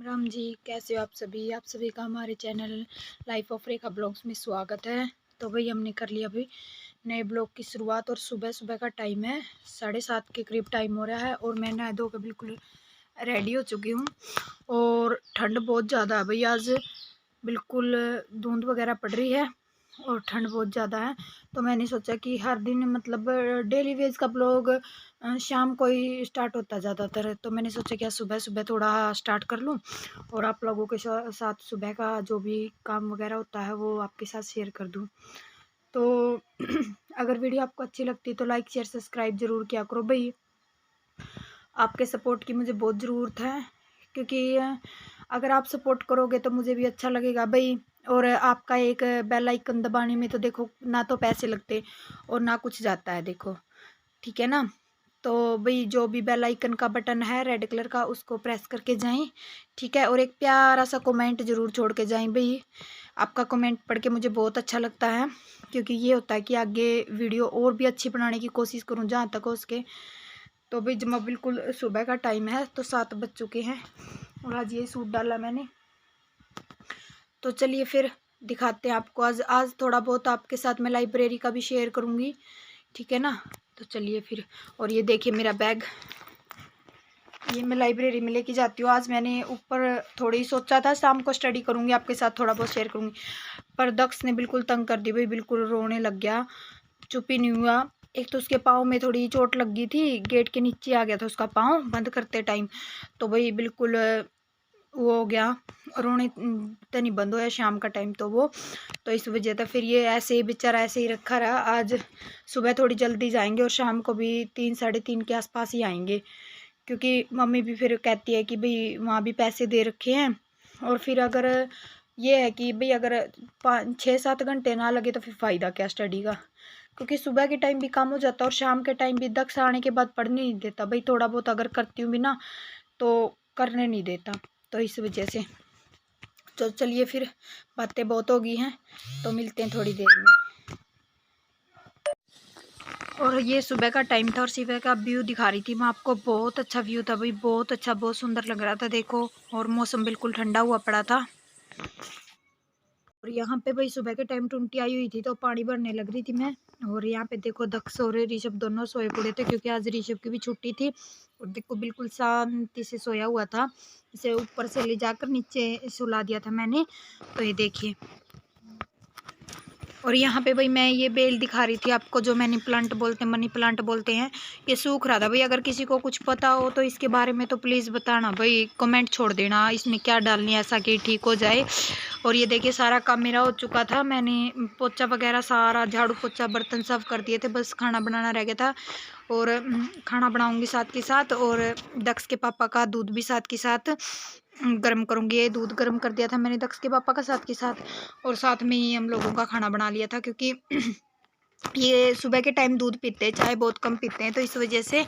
राम जी, कैसे हो आप सभी का हमारे channel life of Rekha blogs में स्वागत है। तो भाई हमने कर लिया अभी नए ब्लॉग की शुरुआत और सुबह सुबह का टाइम है, 7:30 के करीब टाइम हो रहा है और मैं नहा धो के बिल्कुल रेडी हो चुकी हूँ। और ठंड बहुत ज़्यादा है भाई, आज बिल्कुल धुंध वगैरह पड़ रही है और ठंड बहुत ज़्यादा है। तो मैंने सोचा कि हर दिन मतलब डेली वेज का ब्लॉग शाम को ही स्टार्ट होता ज़्यादातर, तो मैंने सोचा कि आज सुबह सुबह थोड़ा स्टार्ट कर लूँ और आप लोगों के साथ सुबह का जो भी काम वगैरह होता है वो आपके साथ शेयर कर दूँ। तो अगर वीडियो आपको अच्छी लगती है तो लाइक शेयर सब्सक्राइब ज़रूर किया करो भाई, आपके सपोर्ट की मुझे बहुत ज़रूरत है, क्योंकि अगर आप सपोर्ट करोगे तो मुझे भी अच्छा लगेगा भाई। और आपका एक बेल आइकन दबाने में तो देखो ना तो पैसे लगते और ना कुछ जाता है, देखो ठीक है ना। तो भाई जो भी बेल आइकन का बटन है रेड कलर का उसको प्रेस करके जाएं, ठीक है। और एक प्यारा सा कमेंट ज़रूर छोड़ के जाएं भाई, आपका कमेंट पढ़ के मुझे बहुत अच्छा लगता है, क्योंकि ये होता है कि आगे वीडियो और भी अच्छी बनाने की कोशिश करूँ जहाँ तक हो सके। तो भाई जब बिल्कुल सुबह का टाइम है तो 7 बज चुके हैं और आज ये सूट डाला मैंने। तो चलिए फिर दिखाते हैं आपको, आज आज थोड़ा बहुत आपके साथ मैं लाइब्रेरी का भी शेयर करूँगी, ठीक है ना। तो चलिए फिर। और ये देखिए मेरा बैग, ये मैं लाइब्रेरी में लेके जाती हूँ। आज मैंने ऊपर थोड़ी सोचा था शाम को स्टडी करूँगी, आपके साथ थोड़ा बहुत शेयर करूँगी, पर दक्ष ने बिल्कुल तंग कर दी भाई, बिल्कुल रोने लग गया, चुप ही नहीं हुआ। एक तो उसके पाँव में थोड़ी चोट लग गई थी, गेट के नीचे आ गया था उसका पाँव बंद करते टाइम, तो भाई बिल्कुल वो हो गया, रोने तो नहीं बंद हुआ शाम का टाइम तो वो, तो इस वजह से फिर ये ऐसे ही बेचारा ऐसे ही रखा रहा। आज सुबह थोड़ी जल्दी जाएंगे और शाम को भी 3 साढ़े 3 के आसपास ही आएंगे, क्योंकि मम्मी भी फिर कहती है कि भाई वहाँ भी पैसे दे रखे हैं। और फिर अगर ये है कि भाई अगर 5 6 7 घंटे ना लगे तो फिर फ़ायदा क्या स्टडी का, क्योंकि सुबह के टाइम भी काम हो जाता है और शाम के टाइम भी दक्ष आने के बाद पढ़ने नहीं देता भाई, थोड़ा बहुत अगर करती हूँ भी ना तो करने नहीं देता, तो इस वजह से। तो चलिए फिर, बातें बहुत हो गई हैं तो मिलते हैं थोड़ी देर में। और ये सुबह का टाइम था और सुबह का व्यू दिखा रही थी मैं आपको, बहुत अच्छा व्यू था भाई, बहुत अच्छा, बहुत सुंदर लग रहा था देखो। और मौसम बिल्कुल ठंडा हुआ पड़ा था और यहाँ पे भाई सुबह के टाइम टुंटी आई हुई थी तो पानी भरने लग रही थी मैं। और यहाँ पे देखो दक्ष और ऋषभ दोनों सोए पड़े थे, क्योंकि आज ऋषभ की भी छुट्टी थी। और देखो बिल्कुल शांति से सोया हुआ था, इसे ऊपर से ले जाकर नीचे सुला दिया था मैंने, तो ये देखिए। और यहाँ पे भाई मैं ये बेल दिखा रही थी आपको, जो मनी प्लांट बोलते हैं, मनी प्लांट बोलते हैं, ये सूख रहा था भाई। अगर किसी को कुछ पता हो तो इसके बारे में तो प्लीज़ बताना भाई, कमेंट छोड़ देना इसमें क्या डालनी है ऐसा कि ठीक हो जाए। और ये देखिए सारा काम मेरा हो चुका था, मैंने पोछा वगैरह सारा झाड़ू पोछा बर्तन सब कर दिए थे, बस खाना बनाना रह गया था। और खाना बनाऊंगी साथ के साथ, और दक्ष के पापा का दूध भी साथ के साथ गर्म करूँगी। ये दूध गर्म कर दिया था मैंने दक्ष के पापा का साथ के साथ, और साथ में ही हम लोगों का खाना बना लिया था, क्योंकि ये सुबह के टाइम दूध पीते हैं, चाय बहुत कम पीते हैं, तो इस वजह से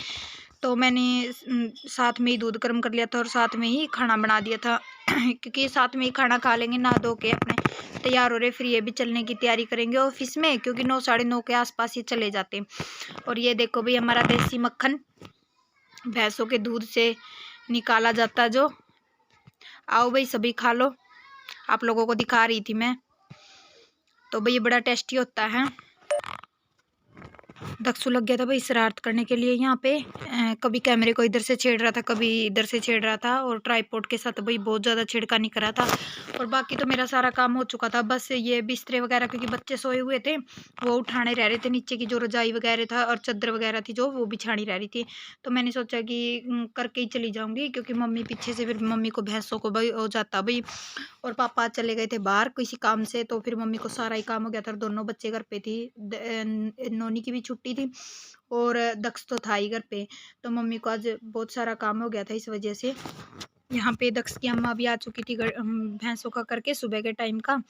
तो मैंने साथ में ही दूध गर्म कर लिया था और साथ में ही खाना बना दिया था क्योंकि साथ में ही खाना खा लेंगे, नहा धो के अपने तैयार हो रहे, फिर ये भी चलने की तैयारी करेंगे ऑफिस में, क्योंकि 9 साढ़े 9 के आसपास ये चले जाते हैं। और ये देखो भाई हमारा देसी मक्खन भैंसों के दूध से निकाला जाता है जो, आओ भाई सभी खा लो, आप लोगों को दिखा रही थी मैं। तो भाई ये बड़ा टेस्टी होता है। दक्षु लग गया था भाई शरारत करने के लिए यहाँ पे, कभी कैमरे को इधर से छेड़ रहा था, कभी इधर से छेड़ रहा था, और ट्राइपॉड के साथ भाई बहुत ज़्यादा छिड़कानी करा था। और बाकी तो मेरा सारा काम हो चुका था, बस ये बिस्तरे वगैरह, क्योंकि बच्चे सोए हुए थे वो उठाने रह रहे थे, नीचे की जो रजाई वगैरह था और चादर वगैरह थी जो वो बिछानी रह रही थी, तो मैंने सोचा कि करके ही चली जाऊँगी, क्योंकि मम्मी पीछे से फिर मम्मी को भैंसों को भाई हो जाता भाई। और पापा चले गए थे बाहर किसी काम से, तो फिर मम्मी को सारा ही काम हो गया था और दोनों बच्चे घर पे थी, नोनी की भी छुट्टी थी और दक्ष तो था ही घर पे, तो मम्मी को आज बहुत सारा काम हो गया था, इस वजह से। यहाँ पे दक्ष की अम्मा भी आ चुकी थी भैंसों का करके सुबह के टाइम का,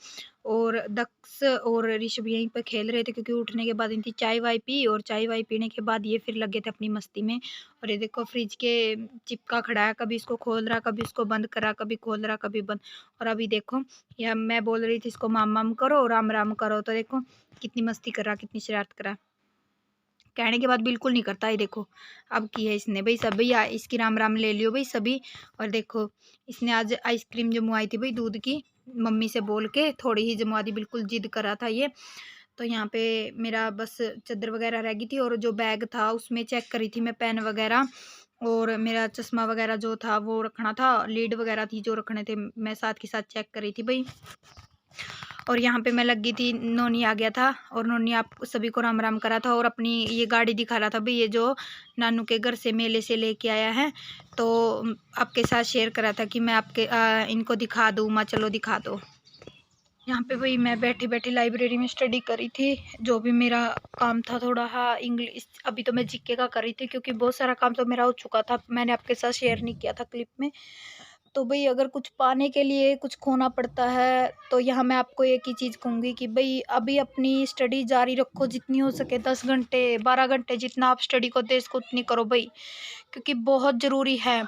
और दक्ष और ऋषभ यहीं पर खेल रहे थे, क्योंकि उठने के बाद इनकी चाय वाय पी, और चाय वाय पीने के बाद ये फिर लगे थे अपनी मस्ती में। और ये देखो फ्रिज के चिपका खड़ा है, कभी इसको खोल रहा, कभी इसको बंद करा, कभी खोल रहा, कभी बंद। और अभी देखो यह मैं बोल रही थी इसको माम माम करो, राम राम करो, तो देखो कितनी मस्ती कर रहा, कितनी शरारत करा, कहने के बाद बिल्कुल नहीं करता है। देखो अब की है इसने भाई सभी इसकी राम राम ले लियो भाई सभी। और देखो इसने आज आइसक्रीम जमवाई थी भाई दूध की, मम्मी से बोल के थोड़ी ही जमवा दी, बिल्कुल जिद करा था ये। तो यहाँ पे मेरा बस चादर वगैरह रह गई थी और जो बैग था उसमें चेक करी थी मैं पेन वगैरह, और मेरा चश्मा वगैरह जो था वो रखना था, लीड वगैरह थी जो रखने थे मैं साथ के साथ चेक करी थी भाई। और यहाँ पे मैं लग गई थी, नोनी आ गया था और नोनी आप सभी को राम राम करा था और अपनी ये गाड़ी दिखा रहा था भाई, ये जो नानू के घर से मेले से लेके आया है। तो आपके साथ शेयर करा था कि मैं आपके इनको दिखा दूँ, माँ चलो दिखा दो। यहाँ पे भाई मैं बैठी बैठी लाइब्रेरी में स्टडी करी थी, जो भी मेरा काम था थोड़ा। हाँ इंग्लिश अभी तो मैं जीके का करी थी क्योंकि बहुत सारा काम तो मेरा हो चुका था, मैंने आपके साथ शेयर नहीं किया था क्लिप में। तो भाई अगर कुछ पाने के लिए कुछ खोना पड़ता है तो यहाँ मैं आपको एक ही चीज़ कहूँगी कि भाई अभी अपनी स्टडी जारी रखो, जितनी हो सके 10 घंटे 12 घंटे जितना आप स्टडी को दे इसको उतनी करो भाई, क्योंकि बहुत ज़रूरी है।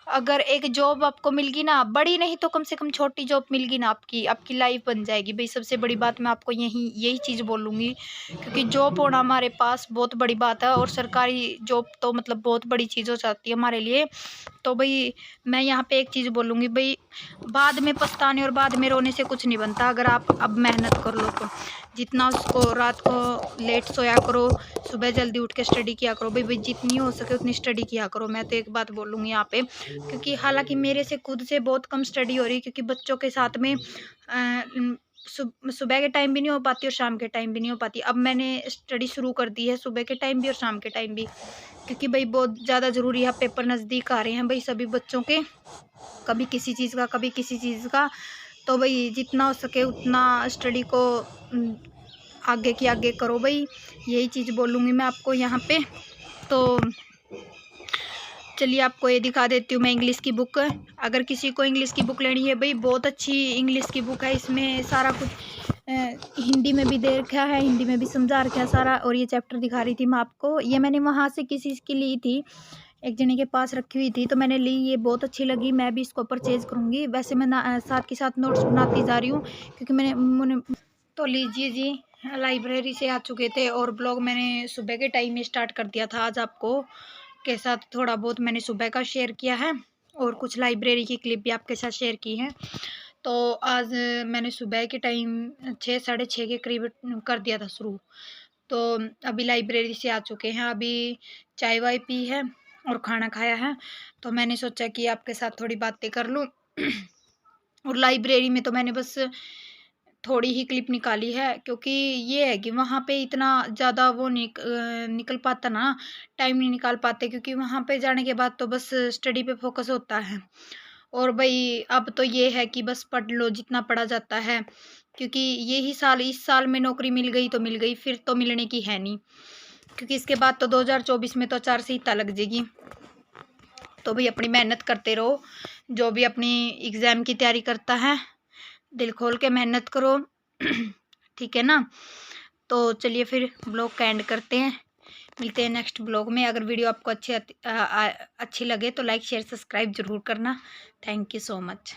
अगर एक जॉब आपको मिल गई ना, बड़ी नहीं तो कम से कम छोटी जॉब मिल गई ना, आपकी लाइफ बन जाएगी भाई। सबसे बड़ी बात मैं आपको यही चीज़ बोलूँगी, क्योंकि जॉब होना हमारे पास बहुत बड़ी बात है और सरकारी जॉब तो मतलब बहुत बड़ी चीज़ हो जाती है हमारे लिए। तो भाई मैं यहाँ पे एक चीज़ बोलूँगी भाई, बाद में पछताने और बाद में रोने से कुछ नहीं बनता। अगर आप अब मेहनत कर लो तो जितना उसको रात को लेट सोया करो, सुबह जल्दी उठ के स्टडी किया करो भाई, जितनी हो सके उतनी स्टडी किया करो। मैं तो एक बात बोलूँगी यहाँ पे, क्योंकि हालांकि मेरे से खुद से बहुत कम स्टडी हो रही है, क्योंकि बच्चों के साथ में सुबह के टाइम भी नहीं हो पाती और शाम के टाइम भी नहीं हो पाती। अब मैंने स्टडी शुरू कर दी है सुबह के टाइम भी और शाम के टाइम भी, क्योंकि भाई बहुत ज़्यादा ज़रूरी है। पेपर नज़दीक आ रहे हैं भाई सभी बच्चों के, कभी किसी चीज़ का कभी किसी चीज़ का। तो भाई जितना हो सके उतना स्टडी को आगे की आगे करो भाई, यही चीज़ बोलूँगी मैं आपको यहाँ पे। तो चलिए आपको ये दिखा देती हूँ मैं इंग्लिश की बुक। अगर किसी को इंग्लिश की बुक लेनी है भाई, बहुत अच्छी इंग्लिश की बुक है, इसमें सारा कुछ हिंदी में भी दे रखा है, हिंदी में भी समझा रखा है सारा। और ये चैप्टर दिखा रही थी मैं आपको, ये मैंने वहाँ से किसी की ली थी, एक जने के पास रखी हुई थी तो मैंने ली, ये बहुत अच्छी लगी, मैं भी इसको परचेज़ करूँगी। वैसे मैं साथ के साथ नोट्स बनाती जा रही हूँ क्योंकि मैंने तो लीजिए जी, लाइब्रेरी से आ चुके थे और ब्लॉग मैंने सुबह के टाइम में स्टार्ट कर दिया था। आज आपको के साथ थोड़ा बहुत मैंने सुबह का शेयर किया है और कुछ लाइब्रेरी की क्लिप भी आपके साथ शेयर की है। तो आज मैंने सुबह के टाइम 6 साढ़े 6 के करीब कर दिया था शुरू। तो अभी लाइब्रेरी से आ चुके हैं, अभी चाय वाय पी है और खाना खाया है। तो मैंने सोचा कि आपके साथ थोड़ी बातें कर लूँ। और लाइब्रेरी में तो मैंने बस थोड़ी ही क्लिप निकाली है, क्योंकि ये है कि वहाँ पे इतना ज़्यादा वो निकल पाता ना, टाइम नहीं निकाल पाते, क्योंकि वहाँ पे जाने के बाद तो बस स्टडी पे फोकस होता है। और भाई अब तो ये है कि बस पढ़ लो जितना पढ़ा जाता है, क्योंकि यही साल, इस साल में नौकरी मिल गई तो मिल गई, फिर तो मिलने की है नहीं, क्योंकि इसके बाद तो 2024 में तो आचारसंहिता लग जाएगी। तो भाई अपनी मेहनत करते रहो, जो भी अपनी एग्ज़ाम की तैयारी करता है दिल खोल के मेहनत करो। ठीक है ना। तो चलिए फिर ब्लॉग का एंड करते हैं, मिलते हैं नेक्स्ट ब्लॉग में। अगर वीडियो आपको अच्छी लगे तो लाइक शेयर सब्सक्राइब ज़रूर करना। Thank you so much.